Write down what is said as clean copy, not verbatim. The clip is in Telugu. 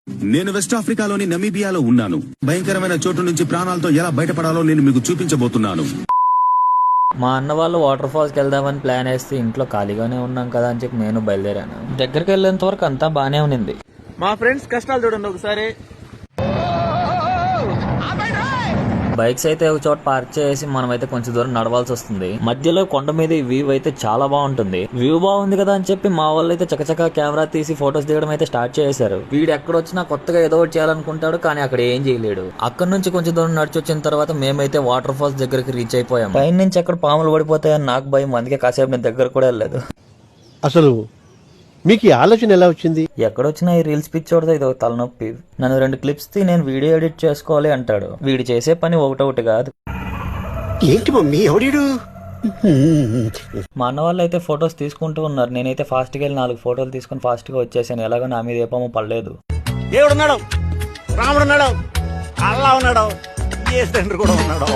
నేను వెస్ట్ ఆఫ్రికాలోని నమీబియాలో ఉన్నాను. భయంకరమైన చోటు నుంచి ప్రాణాలతో ఎలా బయటపడాలో నేను మీకు చూపించబోతున్నాను. మా అన్న వాళ్ళు వాటర్ ఫాల్స్కి వెళ్దామని ప్లాన్ వేస్తే ఇంట్లో ఖాళీగానే ఉన్నాం కదా అని చెప్పి నేను బయలుదేరాను. దగ్గరికి వెళ్ళేంత వరకు అంతా బానే ఉంది. మా ఫ్రెండ్స్ కష్టాలు చూడండి ఒకసారి. బైక్స్ అయితే ఒక చోట పార్క్ చేసి మనమైతే కొంచెం దూరం నడవాల్సి వస్తుంది. మధ్యలో కొండ మీద ఈ వ్యూ అయితే చాలా బాగుంటుంది. వ్యూ బాగుంది కదా అని చెప్పి మా వాళ్ళు అయితే చకచకా కెమెరా తీసి ఫొటోస్ దిగడం అయితే స్టార్ట్ చేశారు. వీడు ఎక్కడొచ్చినా కొత్తగా ఏదో ఒకటి చేయాలనుకుంటాడు, కానీ అక్కడ ఏం చేయలేడు. అక్కడ నుంచి కొంచెం దూరం నడిచి వచ్చిన తర్వాత మేమైతే వాటర్ ఫాల్స్ దగ్గరికి రీచ్ అయిపోయాం. పైన నుంచి ఎక్కడ పాములు పడిపోతాయని నాకు భయం, అందుకే కాసేపు నేను దగ్గర కూడా వెళ్ళలేదు. అసలు మీకు ఈ ఆలోచన ఎలా వచ్చింది? ఎక్కడొచ్చినా ఈ రీల్స్ పిచ్చోడితో ఇది ఒక తలనొప్పి. నన్ను 2 క్లిప్స్ తీ, నేను వీడియో ఎడిట్ చేసుకోవాలి అంటాడు. వీడు చేసే పని ఒకటొకటి కాదు. ఏంటి మమ్మీ ఎవడీడు? మా అన్న వాళ్ళు అయితే ఫొటోస్ తీసుకుంటూ ఉన్నారు. నేనైతే ఫాస్ట్ గా వెళ్ళి 4 ఫోటోలు తీసుకుని ఫాస్ట్ గా వచ్చేసాను. ఎలాగో నా మీద ఏ పాము పడలేదు. దేవుడున్నాడు, రాముడున్నాడు, అల్లా ఉన్నాడు, ఏ తండ్రి కూడా ఉన్నాడు.